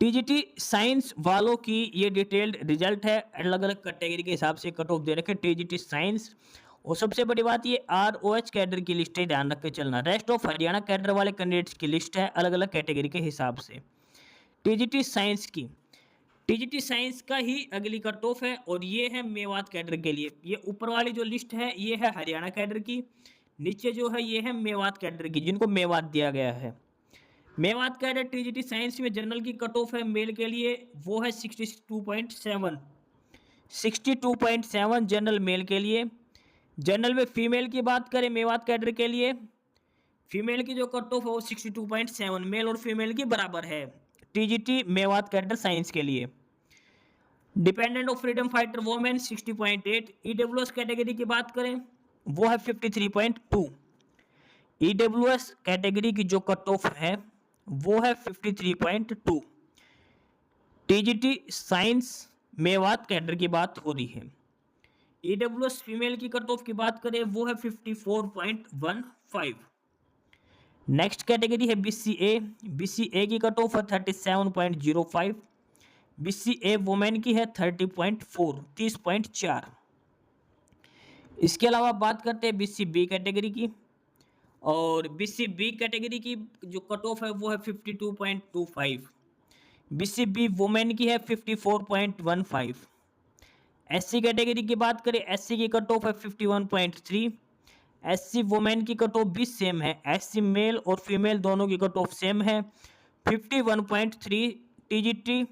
टीजीटी साइंस वालों की ये डिटेल्ड रिजल्ट है, अलग अलग कैटेगरी के हिसाब से कट ऑफ दे रखे टीजीटी साइंस। और सबसे बड़ी बात ये आरओएच कैडर की लिस्ट है, ध्यान रख के चलना। रेस्ट ऑफ हरियाणा कैडर वाले कैंडिडेट्स की लिस्ट है अलग अलग कैटेगरी के हिसाब से। टीजीटी साइंस की, टीजीटी साइंस का ही अगली कट ऑफ है और ये है मेवात कैडर के लिए। ये ऊपर वाली जो लिस्ट है ये है हरियाणा कैडर की, नीचे जो है ये है मेवात कैडर की जिनको मेवात दिया गया है। मेवात कैडर टीजीटी साइंस में जनरल की कट ऑफ है मेल के लिए वो है 62.7, 62.7 जनरल मेल के लिए। जनरल में फीमेल की बात करें मेवात कैडर के लिए, फीमेल की जो कट ऑफ है वो 62.7, मेल और फीमेल की बराबर है टीजीटी मेवात कैडर साइंस के लिए। Dependent of freedom fighter women 60.8। EWS category की बात करें वो है 53.2। ईडब्ल्यूएस कैटेगरी की जो कट ऑफ है वो है 53.2। टीजीटी साइंस मेवात कैडर की बात हो रही है। ईडब्ल्यूएस फीमेल की कट ऑफ की बात करें वो है 54.15। नेक्स्ट कैटेगरी है बीसीए। बीसीए की कट ऑफ है 37.05। बीसीए वुमेन की है 30.4, 30.4। इसके अलावा बात करते हैं बीसीबी कैटेगरी की, और बीसीबी कैटेगरी की जो कट ऑफ है वो है 52.25। बीसीबी वुमेन की है 54.15। एससी कैटेगरी की बात करें, एससी की कट ऑफ है 51.3। एससी वुमेन की कट ऑफ भी सेम है, एससी मेल और फीमेल दोनों की कट ऑफ सेम है 51.3। टीजीटी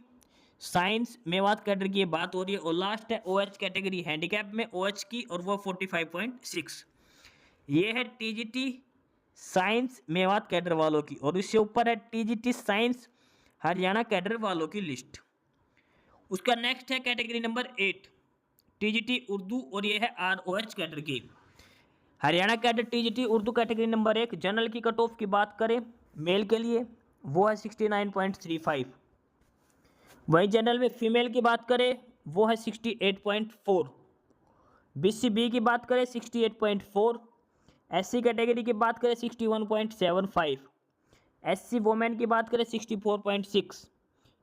साइंस मेवात कैडर की बात हो रही है। और लास्ट है ओएच कैटेगरी हैंडीकैप में ओएच की, और वो 45.6। ये है टीजीटी साइंस मेवात कैडर वालों की, और इससे ऊपर है टीजीटी साइंस हरियाणा कैडर वालों की लिस्ट। उसका नेक्स्ट है कैटेगरी नंबर 8 टीजीटी उर्दू, और ये है आरओएच कैडर की। Haryana cadre TGT Urdu category number 1 general की कट ऑफ की बात करें मेल के लिए वो है 69.35। वहीं जनरल में फीमेल की बात करें वो है 68.4। बीसीबी की बात करें 68.4। एससी कैटेगरी की बात करें 61.75। एससी वुमेन की बात करें 64.6।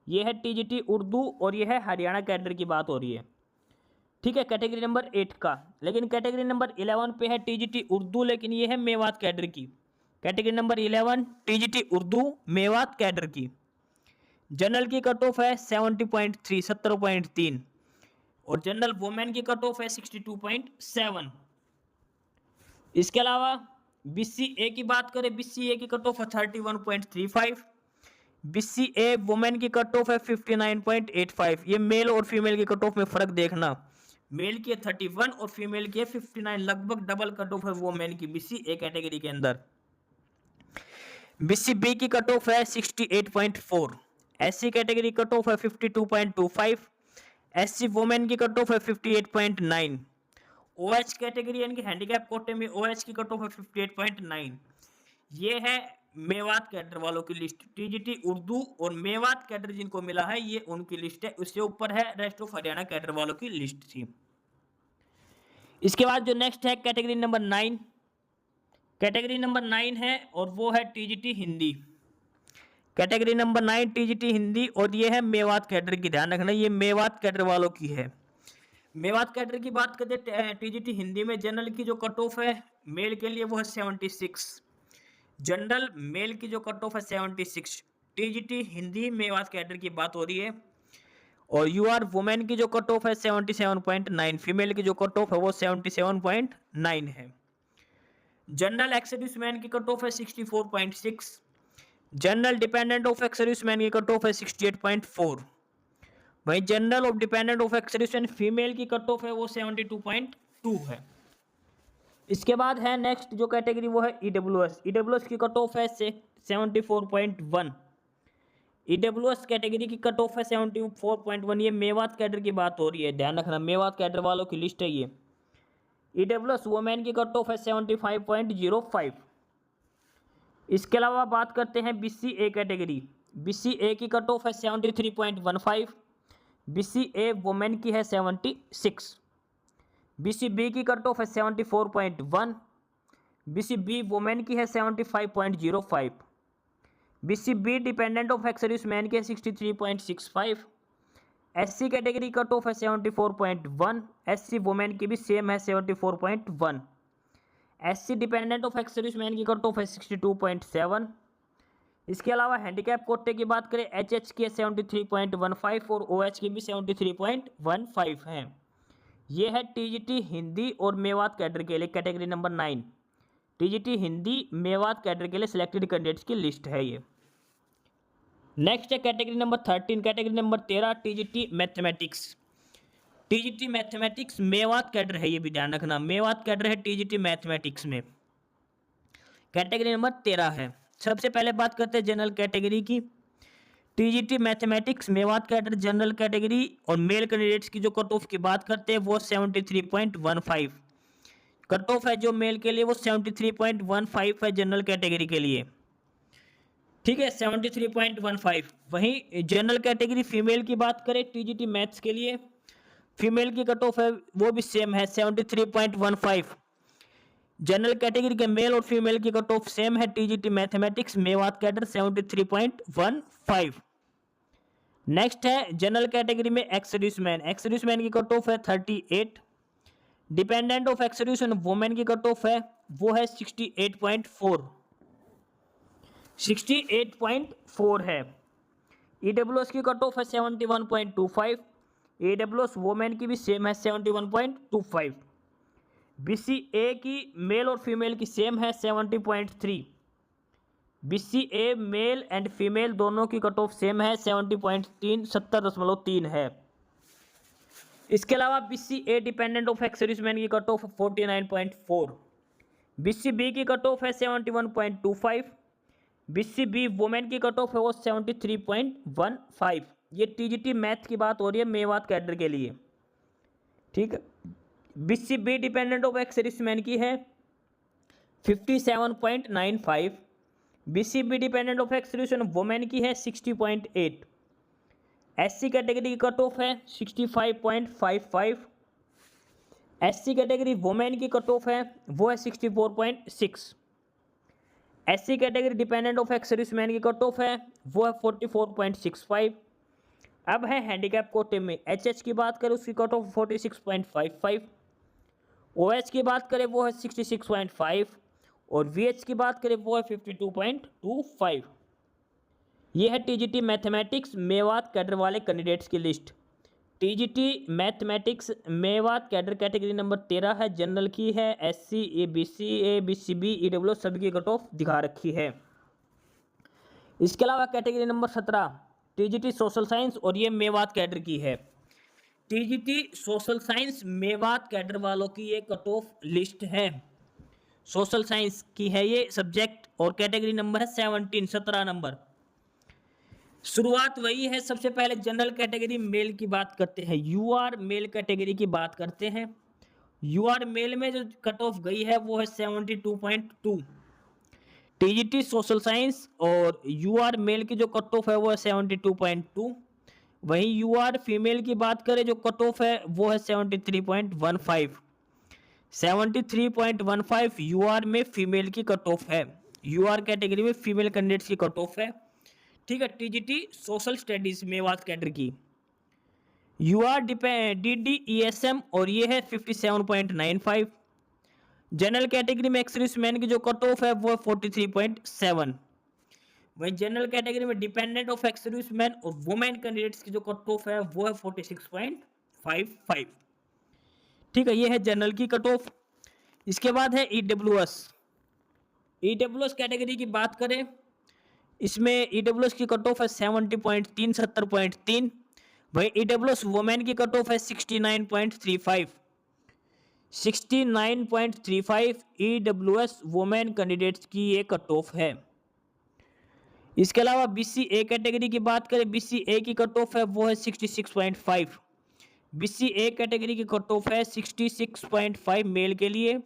ये है टीजीटी उर्दू, और ये है हरियाणा कैडर की बात हो रही है। ठीक है, कैटेगरी नंबर 8 का। लेकिन कैटेगरी नंबर 11 पे है टीजीटी उर्दू, लेकिन ये है मेवात कैडर की। Category number 11 TGT Urdu Mewat cadre की। जनरल की कट ऑफ है 70.3, 70.3, और जनरल वुमेन की कट ऑफ है 62.7। इसके अलावा बीसीए की बात करें, बीसीए की कट ऑफ है 31.35। बीसीए वुमेन की कट ऑफ है 59.85। ये मेल और फीमेल की कट ऑफ में फर्क देखना, मेल की है 31 और फीमेल की है 59, लगभग डबल कट ऑफ है वुमेन की बीसीए कैटेगरी के अंदर। बीसीबी की कट ऑफ है 68.4। एससी कैटेगरी कट ऑफ है 52.25। एससी वुमेन की कट ऑफ है 58.9। ओएच कैटेगरी यानी कि हैंडीकैप कोटे में ओएच की कट ऑफ है 58.9। ये है मेवात कैडर वालों की लिस्ट। टीजीटी उर्दू और मेवात कैडर जिनको मिला है ये उनकी लिस्ट है। उससे ऊपर है रेस्ट ऑफ हरियाणा कैडर वालों की लिस्ट थी। इसके बाद जो नेक्स्ट है कैटेगरी नंबर 9। कैटेगरी नंबर 9 है और वो है TGT Hindi. Category number 9 TGT Hindi, और ये है मेवात कैडर की। ध्यान रखना ये मेवात कैडर वालों की है। मेवात कैडर की बात करते हैं टीजीटी हिंदी में जनरल की जो कट ऑफ है मेल के लिए वो है 76। जनरल मेल की जो कट ऑफ है 76। टीजीटी हिंदी मेवात कैडर की बात हो रही है। और यूआर वुमेन की जो कट ऑफ है 77.9। फीमेल की जो कट ऑफ है वो 77.9 है। जनरल एक्स सर्विस मैन की कट ऑफ है 64.6। General dependent of ex service man की कट ऑफ है 68.4। वहीं general of dependent of ex service man female की कट ऑफ है वो 72.2 है। इसके बाद है नेक्स्ट जो कैटेगरी वो है ईडब्ल्यूएस। ईडब्ल्यूएस की कट ऑफ है 74.1। ईडब्ल्यूएस कैटेगरी की कट ऑफ है 74.1। ये मेवात कैडर की बात हो रही है, ध्यान रखना मेवात कैडर वालों की लिस्ट है ये। ईडब्ल्यूएस वुमेन की कट ऑफ है 75.05। इसके अलावा बात करते हैं बीसीए कैटेगरी। बीसीए की कट ऑफ है 73.15। बीसीए वुमेन की है 76। बीसीबी की कट ऑफ है 74.1। बीसीबी वुमेन की है 75.05। BCB dependent of ex service man की है 63.65। एससी कैटेगरी कट ऑफ है 74.1। एससी वुमेन की भी सेम है 74.1। SC dependent of ex service man की कट ऑफ है 62.7। इसके अलावा हैंडीकैप कोटे की बात करें एचएच की है 73.15 और ओएच की भी 73.15 है। ये है टीजीटी हिंदी और मेवात कैडर के लिए category number 9। TGT Hindi Mewat cadre के लिए सिलेक्टेड कैंडिडेट्स की लिस्ट है ये। नेक्स्ट है category number 13। Category number 13 TGT mathematics. TGT mathematics Mewat cadre है, ये भी ध्यान रखना मेवात कैडर है टीजीटी मैथमेटिक्स में। कैटेगरी नंबर 13 है। सबसे पहले बात करते हैं जनरल कैटेगरी की। TGT mathematics Mewat cadre general category और मेल कैंडिडेट्स की जो कट ऑफ की बात करते हैं वो 73.15। कट ऑफ है जो मेल के लिए वो 73.15 है जनरल कैटेगरी के लिए, ठीक है 73.15। वहीं जनरल कैटेगरी फीमेल की बात करें टीजीटी मैथ्स के लिए, फीमेल की कट ऑफ है वो भी सेम है 73.15। जनरल कैटेगरी के मेल और फीमेल की कट ऑफ सेम है TGT mathematics Mewat cadre 73.15। Next है जनरल कैटेगरी में एक्स-सर्विसमैन, एक्स-सर्विसमैन की कट ऑफ है 38। डिपेंडेंट ऑफ एक्स-सर्विसमैन वुमेन की कट ऑफ है वो है 68.4 है। ईडब्ल्यूएस की कट ऑफ है 71.25, ईडब्ल्यूएस वुमेन की भी सेम है 71.25। बीसीए की मेल और फीमेल की सेम है 70.3, बीसीए मेल एंड फीमेल दोनों की कट ऑफ सेम है 70.3, 70.3 है। इसके अलावा बीसीए डिपेंडेंट ऑफ एक्स-सर्विसमैन की कट ऑफ 49.4, बीसीबी की कट ऑफ है 71.25, बीसीबी वुमेन की कट ऑफ है वो 73.15। ये टीजीटी मैथ की बात हो रही है मेवात कैडर के लिए, ठीक है। बीसीबी डिपेंडेंट ऑफ एक्स-सर्विसमैन की है 57.95, BCB dependent of ex-serviceman women की है 60.8। एससी कैटेगरी की कट ऑफ है 65.55, एससी कैटेगरी वुमेन की कट ऑफ है वो है 64.6। SC category dependent of ex-serviceman की कट ऑफ है वो है 44.65। अब है हैंडीकैप कोटे में एचएच की बात करें उसकी कट ऑफ 46.55, ओएच की बात करें वो है 66.5 और वीएच की बात करें वो है 52.25। ये है टीजीटी मैथमेटिक्स मेवात कैडर वाले कैंडिडेट्स की list. TGT mathematics Mewat cadre category number 13 है, जनरल की है, एससी ए बीसीए बीसीबी ईडब्ल्यू सभी की कट ऑफ दिखा रखी है। इसके अलावा category number 17 TGT social science और ये मेवात कैडर की है। TGT social science Mewat cadre वालों की ये कट ऑफ लिस्ट है, सोशल साइंस की है ये सब्जेक्ट और कैटेगरी नंबर है 17 नंबर। शुरुआत वही है, सबसे पहले जनरल कैटेगरी मेल की बात करते हैं, यूआर मेल कैटेगरी की बात करते हैं। यूआर मेल में जो कट ऑफ गई है वो है 72.2। टीजीटी सोशल साइंस और यूआर मेल की जो कट ऑफ है वो है 72.2। वहीं यूआर फीमेल की बात करें जो कट ऑफ है वो है 73.15। 73.15 यूआर में फीमेल की कट ऑफ है, यूआर कैटेगरी में फीमेल कैंडिडेट्स की कट ऑफ है, ठीक है। TGT social studies Mewat cadre की यूआर डीडीईएसएम और ये है 57.95। जनरल कैटेगरी में एक्स-सर्विसमैन की जो कट ऑफ है वो है 43.7। वहीं जनरल कैटेगरी में डिपेंडेंट ऑफ एक्स-सर्विसमैन और वुमेन कैंडिडेट्स की जो कट ऑफ है वो है 46.55, ठीक है। ये है जनरल की कट ऑफ। इसके बाद है ईडब्ल्यूएस। ईडब्ल्यूएस कैटेगरी की बात करें इसमें ईडब्ल्यूएस की कट ऑफ है 70.3, 70.3। वहीं ईडब्ल्यूएस वुमेन की कट ऑफ है 69.35, 69.35 ईडब्ल्यूएस वुमेन कैंडिडेट्स की ये कट ऑफ है। इसके अलावा बीसीए कैटेगरी की बात करें, बीसीए की कट ऑफ है वो है 66.5, बीसीए कैटेगरी की कट ऑफ है 66.5 मेल के लिए।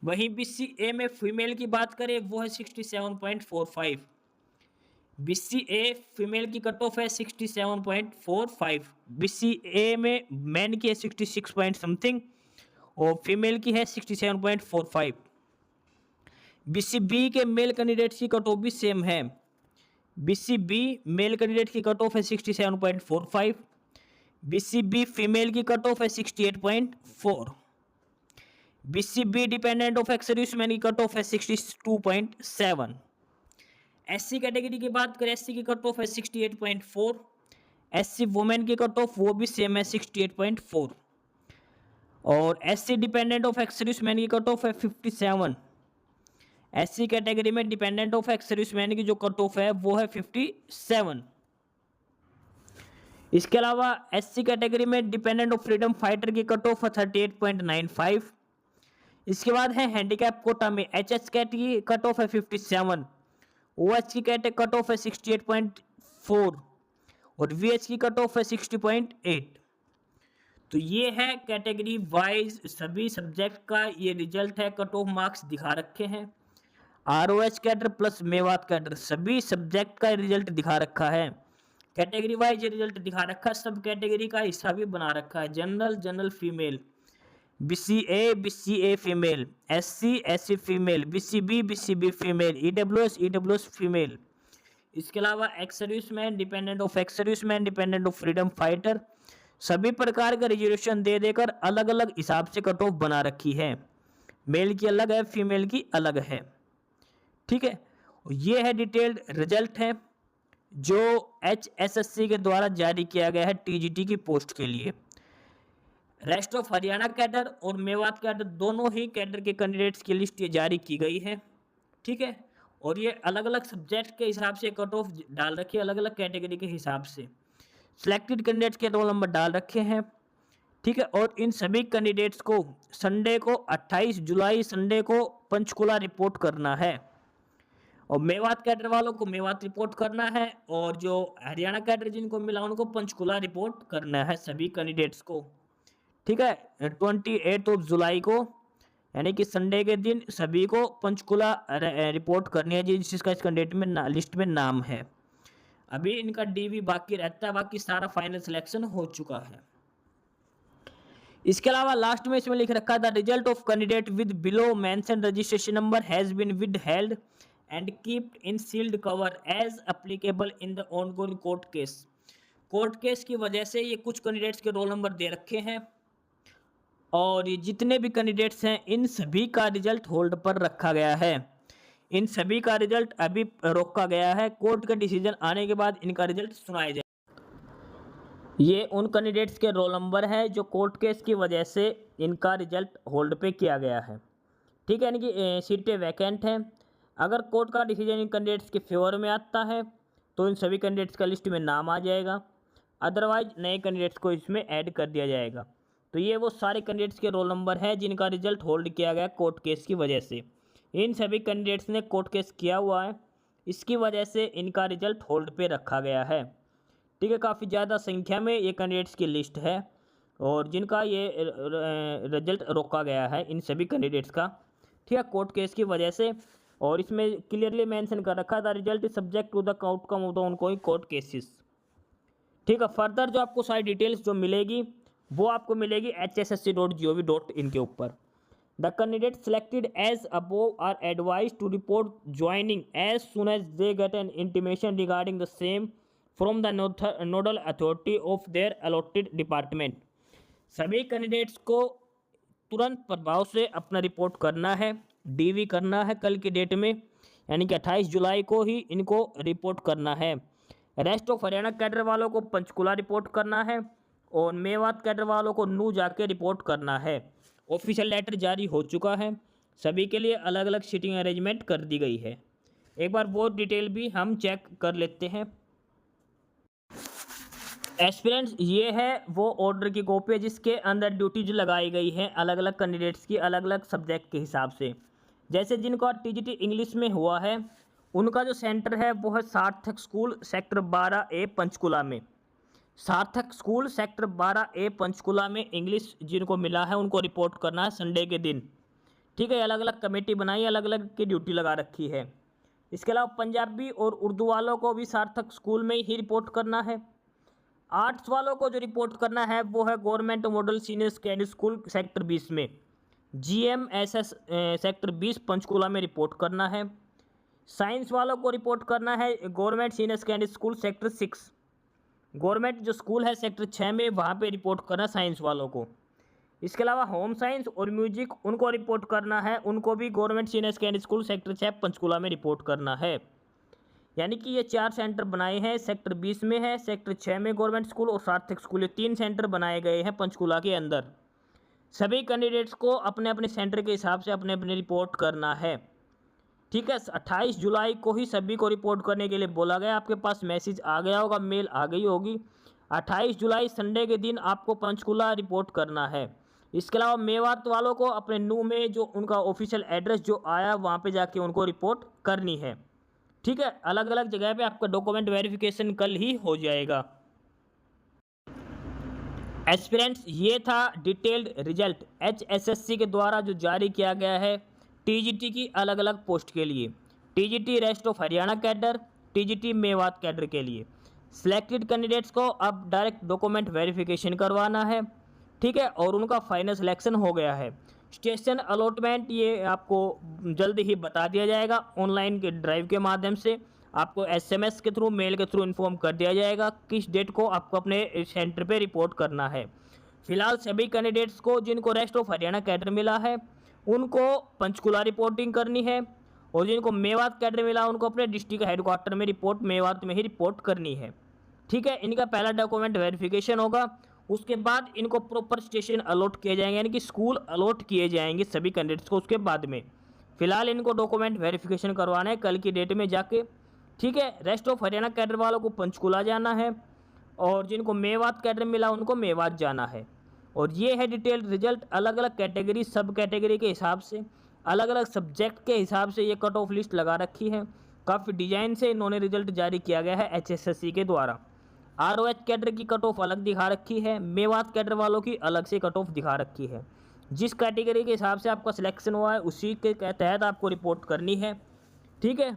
वहीं बीसीए में फीमेल की बात करें वो है 67.45, बीसीए फीमेल की कट ऑफ है 67.45, बीसीए में मैन की है 66 पॉइंट समथिंग और फीमेल की है 67.45। बीसीबी के मेल कैंडिडेट्स की कट ऑफ भी सेम है, बीसीबी मेल कैंडिडेट की कट ऑफ है 67.45, बीसीबी फीमेल की कट ऑफ है 68.4, बीसीबी डिपेंडेंट ऑफ एक्स-सर्विसमैन की कट ऑफ है 62.7। एससी कैटेगरी की बात करें, एससी की कट ऑफ है 68.4, एससी वुमेन की कट ऑफ वो भी सेम है 68.4 और एससी डिपेंडेंट ऑफ एक्स-सर्विसमैन की कट ऑफ है 57। एससी कैटेगरी में डिपेंडेंट ऑफ एक्स-सर्विसमैन की जो कट ऑफ है वो है 57। इसके अलावा एससी कैटेगरी में डिपेंडेंट ऑफ फ्रीडम फाइटर की कट ऑफ है 38.95। इसके बाद है हैंडीकैप कोटा में एचएच कैट की कट ऑफ है 57, ओएच की कट ऑफ है 68.4 और वीएच की कट ऑफ है 60.8। तो ये है कैटेगरी वाइज सभी सब्जेक्ट का ये रिजल्ट है, कट ऑफ मार्क्स दिखा रखे हैं। ROH cadre plus Mewat cadre सभी सब्जेक्ट का रिजल्ट दिखा रखा है, कैटेगरी वाइज रिजल्ट दिखा रखा है, सब कैटेगरी का हिस्सा भी बना रखा है। General female, BCA female, SC female, BCB female, EWS female. इसके अलावा ex serviceman, dependent of ex serviceman, dependent of freedom fighter, सभी प्रकार का रिजर्वेशन दे देकर अलग अलग हिसाब से कट ऑफ बना रखी है। मेल की अलग है, फीमेल की अलग है। ठीक है, ये है डिटेल्ड रिजल्ट है जो HSSC के द्वारा जारी किया गया है TGT की पोस्ट के लिए। रेस्ट ऑफ हरियाणा कैडर और मेवात कैडर दोनों ही कैडर के कैंडिडेट्स की लिस्ट ये जारी की गई है। ठीक है, और ये अलग अलग सब्जेक्ट के हिसाब से कट ऑफ डाल रखी है, अलग अलग कैटेगरी के हिसाब से सिलेक्टेड कैंडिडेट्स के रोल नंबर डाल रखे हैं। ठीक है, और इन सभी कैंडिडेट्स को संडे को 28 जुलाई संडे को पंचकुला रिपोर्ट करना है, और मेवात कैडर वालों को मेवात रिपोर्ट करना है, और जो हरियाणा कैडर जिनको मिला उनको पंचकुला रिपोर्ट करना है सभी कैंडिडेट्स को। ठीक है, 28 जुलाई को यानी कि संडे के दिन सभी को पंचकुला रिपोर्ट करनी है जिसका इस कैंडिडेट में लिस्ट में नाम है। अभी इनका DV बाकी रहता है, बाकी सारा फाइनल सिलेक्शन हो चुका है। इसके अलावा लास्ट में इसमें लिख रखा था result of candidate with below mention registration number has been withheld and keeped in sealed cover as applicable in the ongoing court case. Court case की वजह से ये कुछ कैंडिडेट्स के रोल नंबर दे रखे हैं, और ये जितने भी कैंडिडेट्स हैं इन सभी का रिजल्ट होल्ड पर रखा गया है। इन सभी का रिजल्ट अभी रोका गया है, कोर्ट का डिसीजन आने के बाद इनका रिजल्ट सुनाया जाए। ये उन कैंडिडेट्स के रोल नंबर है जो कोर्ट केस की वजह से इनका रिजल्ट होल्ड पे किया गया है। ठीक है, यानी कि सीटें वैकेंट हैं। अगर कोर्ट का डिसीजन इन कैंडिडेट्स के फेवर में आता है तो इन सभी कैंडिडेट्स का लिस्ट में नाम आ जाएगा, अदरवाइज नए कैंडिडेट्स को इसमें ऐड कर दिया जाएगा। तो ये वो सारे कैंडिडेट्स के रोल नंबर हैं जिनका रिजल्ट होल्ड किया गया कोर्ट केस की वजह से। इन सभी कैंडिडेट्स ने कोर्ट केस किया हुआ है, इसकी वजह से इनका रिजल्ट होल्ड पे रखा गया है। ठीक है, काफ़ी ज़्यादा संख्या में ये कैंडिडेट्स की लिस्ट है और जिनका ये रिजल्ट रोका गया है इन सभी कैंडिडेट्स का। ठीक है, कोर्ट केस की वजह से, और इसमें क्लियरली मेंशन कर रखा था result is subject to the outcome of the ongoing court cases. ठीक है, फर्दर जो आपको सारी डिटेल्स जो मिलेगी वो आपको मिलेगी hssc.gov.in के ऊपर। The candidate selected as above are advise to report joining as soon as they get an intimation regarding the same from the nodal authority of their allotted department. सभी कैंडिडेट्स को तुरंत प्रभाव से अपना रिपोर्ट करना है, DV करना है कल की डेट में, यानी कि 28 जुलाई को ही इनको रिपोर्ट करना है। रेस्ट ऑफ हरियाणा कैडर वालों को पंचकुला रिपोर्ट करना है, और मेवात कैडर वालों को नू जाके रिपोर्ट करना है। ऑफिशियल लेटर जारी हो चुका है, सभी के लिए अलग अलग सीटिंग अरेंजमेंट कर दी गई है। एक बार वो डिटेल भी हम चेक कर लेते हैं। एस्पिरेंट्स, ये है वो ऑर्डर की कॉपी है जिसके अंदर ड्यूटीज लगाई गई हैं अलग अलग कैंडिडेट्स की अलग अलग सब्जेक्ट के हिसाब से। जैसे जिनको TGT इंग्लिश में हुआ है उनका जो सेंटर है वो है सार्थक स्कूल सेक्टर 12A पंचकुला में। सार्थक स्कूल सेक्टर 12A पंचकुला में इंग्लिश जिनको मिला है उनको रिपोर्ट करना है संडे के दिन। ठीक है, अलग अलग कमेटी बनाई, अलग अलग की ड्यूटी लगा रखी है। इसके अलावा पंजाबी और उर्दू वालों को भी सार्थक स्कूल में ही रिपोर्ट करना है। आर्ट्स वालों को जो रिपोर्ट करना है वो है government model senior secondary school sector 20 में, GMSS सेक्टर 20 पंचकुला में रिपोर्ट करना है। साइंस वालों को रिपोर्ट करना है government senior secondary school sector 6, government जो स्कूल है सेक्टर 6 में वहाँ पे रिपोर्ट करना साइंस वालों को। इसके अलावा होम साइंस और म्यूजिक उनको रिपोर्ट करना है, उनको भी government senior secondary school sector 6 Panchkula में रिपोर्ट करना है। यानी कि ये 4 सेंटर बनाए हैं, सेक्टर 20 में है, सेक्टर 6 में गवर्नमेंट स्कूल और सार्थक स्कूल, ये 3 सेंटर बनाए गए हैं पंचकुला के अंदर। सभी कैंडिडेट्स को अपने अपने सेंटर के हिसाब से अपने अपने रिपोर्ट करना है। ठीक है, 28 जुलाई को ही सभी को रिपोर्ट करने के लिए बोला गया। आपके पास मैसेज आ गया होगा, मेल आ गई होगी। 28 जुलाई संडे के दिन आपको पंचकुला रिपोर्ट करना है। इसके अलावा मेवात वालों को अपने नू में जो उनका ऑफिशियल एड्रेस जो आया वहाँ पे जाके उनको रिपोर्ट करनी है। ठीक है, अलग अलग जगह पे आपका डॉक्यूमेंट वेरिफिकेशन कल ही हो जाएगा। एस्पिरेंट्स, ये था डिटेल्ड रिजल्ट HSSC के द्वारा जो जारी किया गया है TGT की अलग अलग पोस्ट के लिए। TGT rest of Haryana cadre, TGT Mewat cadre के लिए सिलेक्टेड कैंडिडेट्स को अब डायरेक्ट डॉक्यूमेंट वेरिफिकेशन करवाना है, ठीक है, और उनका फाइनल सिलेक्शन हो गया है। स्टेशन अलॉटमेंट ये आपको जल्द ही बता दिया जाएगा, ऑनलाइन के ड्राइव के माध्यम से आपको SMS के थ्रू, मेल के थ्रू इन्फॉर्म कर दिया जाएगा किस डेट को आपको अपने सेंटर पे रिपोर्ट करना है। फिलहाल सभी कैंडिडेट्स को जिनको रेस्ट ऑफ हरियाणा कैडर मिला है उनको पंचकुला रिपोर्टिंग करनी है, और जिनको मेवात कैडर मिला उनको अपने डिस्ट्रिक्ट हेडक्वार्टर में रिपोर्ट, मेवात में ही रिपोर्ट करनी है, ठीक है। इनका पहला डॉक्यूमेंट वेरिफिकेशन होगा, उसके बाद इनको प्रॉपर स्टेशन अलॉट किए जाएंगे, यानी कि स्कूल अलॉट किए जाएंगे सभी कैंडिडेट्स को उसके बाद में। फिलहाल इनको डॉक्यूमेंट वेरिफिकेशन करवाना है कल की डेट में जाके, ठीक है। रेस्ट ऑफ हरियाणा कैडर वालों को पंचकुला जाना है, और जिनको मेवात कैडर मिला उनको मेवात जाना है। और ये है डिटेल्ड रिजल्ट, अलग अलग कैटेगरी, सब कैटेगरी के हिसाब से, अलग अलग सब्जेक्ट के हिसाब से ये कट ऑफ लिस्ट लगा रखी है। काफ़ी डिजाइन से इन्होंने रिजल्ट जारी किया गया है HSSC के द्वारा। ROH कैडर की कट ऑफ अलग दिखा रखी है, मेवात कैडर वालों की अलग से कट ऑफ दिखा रखी है। जिस कैटेगरी के हिसाब से आपका सिलेक्शन हुआ है उसी के तहत आपको रिपोर्ट करनी है, ठीक है।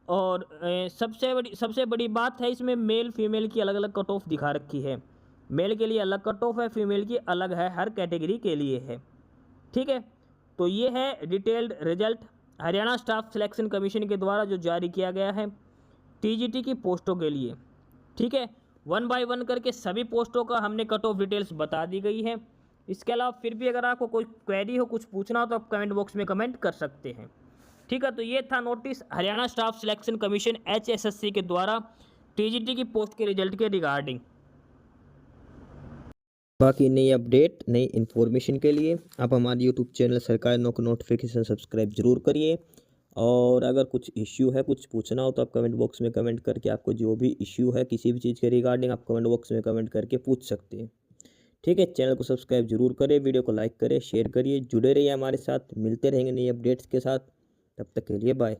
और सबसे बड़ी बात है इसमें मेल फीमेल की अलग अलग कट ऑफ दिखा रखी है। मेल के लिए अलग कट ऑफ है, फीमेल की अलग है, हर कैटेगरी के लिए है, ठीक है। तो ये है detailed result Haryana staff selection commission के द्वारा जो जारी किया गया है TGT की पोस्टों के लिए, ठीक है। 1 बाय 1 करके सभी पोस्टों का हमने कट ऑफ डिटेल्स बता दी गई है। इसके अलावा फिर भी अगर आपको कोई क्वेरी हो, कुछ पूछना हो तो आप कमेंट बॉक्स में कमेंट कर सकते हैं, ठीक है। तो ये था notice Haryana staff selection commission HSSC के द्वारा TGT की पोस्ट के रिजल्ट के रिगार्डिंग। बाकी नई अपडेट, नई इन्फॉर्मेशन के लिए आप हमारे यूट्यूब चैनल सरकारी नौकरी नोटिफिकेशन सब्सक्राइब जरूर करिए। और अगर कुछ इश्यू है, कुछ पूछना हो तो आप कमेंट बॉक्स में कमेंट करके, आपको जो भी इश्यू है किसी भी चीज़ के रिगार्डिंग, आप कमेंट बॉक्स में कमेंट करके पूछ सकते हैं, ठीक है। चैनल को सब्सक्राइब जरूर करें, वीडियो को लाइक करें, शेयर करिए, जुड़े रहिए हमारे साथ, मिलते रहेंगे नई अपडेट्स के साथ। तब तक के लिए बाय।